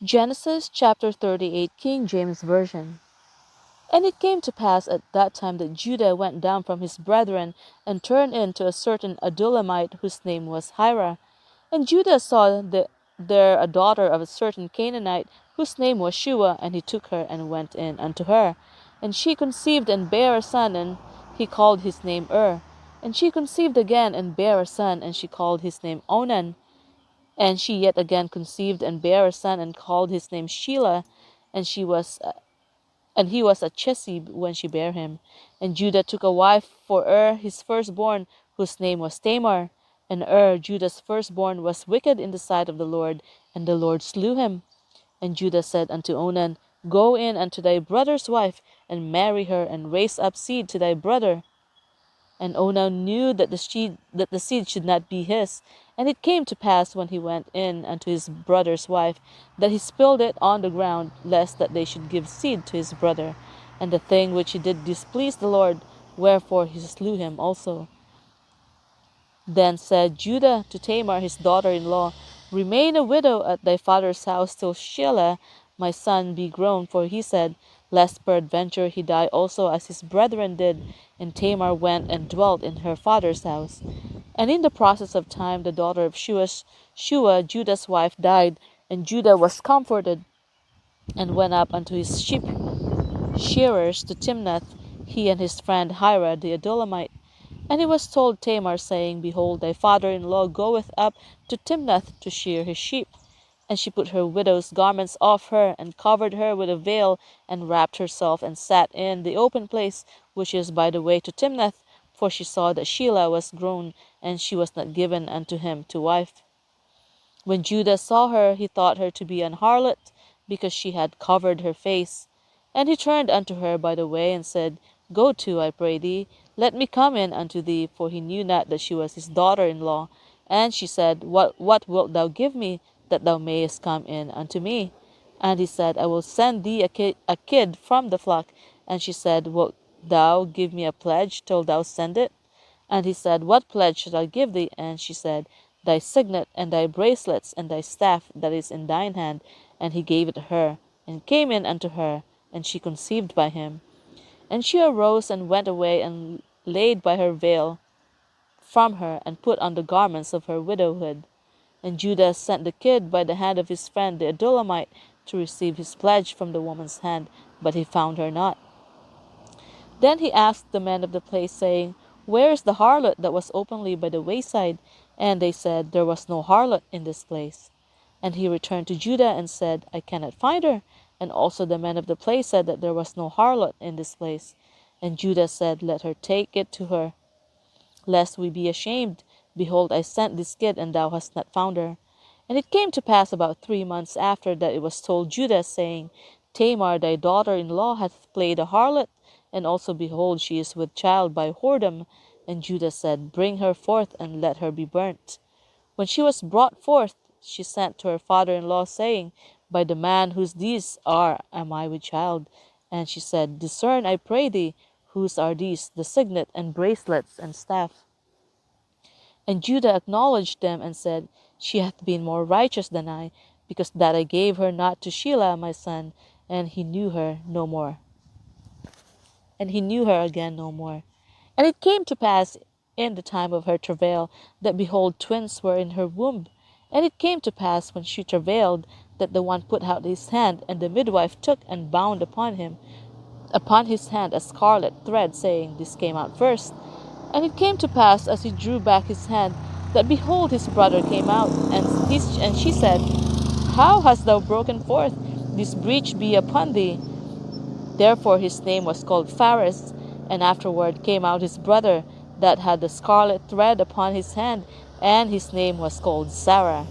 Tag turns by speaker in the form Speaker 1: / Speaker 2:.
Speaker 1: Genesis chapter 38, King James Version. And it came to pass at that time that Judah went down from his brethren and turned in to a certain Adulamite whose name was Hira. And Judah saw there a daughter of a certain Canaanite whose name was Shua, and he took her and went in unto her. And she conceived and bare a son, and he called his name And she conceived again and bare a son, and she called his name Onan. And she yet again conceived and bare a son, and called his name Shelah. And she was and he was a Chesib when she bare him. And Judah took a wife for his firstborn, whose name was Tamar. And Judah's firstborn, was wicked in the sight of the Lord, and the Lord slew him. And Judah said unto Onan, Go in unto thy brother's wife, and marry her, and raise up seed to thy brother. And Onan knew that the seed should not be his. And it came to pass, when he went in unto his brother's wife, that he spilled it on the ground, lest that they should give seed to his brother. And the thing which he did displeased the Lord, wherefore he slew him also. Then said Judah to Tamar his daughter-in-law, Remain a widow at thy father's house till Shelah my son be grown. For he said, Lest peradventure he die also as his brethren did. And Tamar went and dwelt in her father's house. And in the process of time the daughter of Shua, Judah's wife, died, and Judah was comforted, and went up unto his sheep shearers to Timnath, he and his friend Hira the Adullamite. And it was told Tamar, saying, Behold, thy father-in-law goeth up to Timnath to shear his sheep. And she put her widow's garments off her, and covered her with a veil, and wrapped herself, and sat in the open place which is by the way to Timnath, for she saw that Shelah was grown, and she was not given unto him to wife. When Judah saw her, he thought her to be an harlot, because she had covered her face. And he turned unto her by the way, and said, Go to, I pray thee, let me come in unto thee, for he knew not that she was his daughter-in-law. And she said, What wilt thou give me, that thou mayest come in unto me? And he said, I will send thee a kid from the flock. And she said, Wilt thou give me a pledge till thou send it? And he said, What pledge should I give thee? And she said, Thy signet, and thy bracelets, and thy staff that is in thine hand. And he gave it her, and came in unto her, and she conceived by him. And she arose and went away, and laid by her veil from her, and put on the garments of her widowhood. And Judah sent the kid by the hand of his friend the Adullamite to receive his pledge from the woman's hand, but he found her not. Then he asked the men of the place, saying, Where is the harlot that was openly by the wayside? And they said, There was no harlot in this place. And he returned to Judah and said, I cannot find her. And also the men of the place said that there was no harlot in this place. And Judah said, Let her take it to her, lest we be ashamed. Behold, I sent this kid, and thou hast not found her. And it came to pass about 3 months after that it was told Judah, saying, Tamar thy daughter-in-law hath played a harlot, and also, behold, she is with child by whoredom. And Judah said, Bring her forth, and let her be burnt. When she was brought forth, she sent to her father-in-law, saying, By the man whose these are am I with child. And she said, Discern, I pray thee, whose are these, the signet, and bracelets, and staff? And Judah acknowledged them, and said, She hath been more righteous than I, because that I gave her not to Shelah my son. And he knew her no more. And he knew her again no more. And it came to pass in the time of her travail, that, behold, twins were in her womb. And it came to pass, when she travailed, that the one put out his hand, and the midwife took and bound upon his hand a scarlet thread, saying, This came out first. And it came to pass, as he drew back his hand, that, behold, his brother came out. And she said, How hast thou broken forth? This breach be upon thee. Therefore his name was called Phares. And afterward came out his brother, that had the scarlet thread upon his hand, and his name was called Sarah.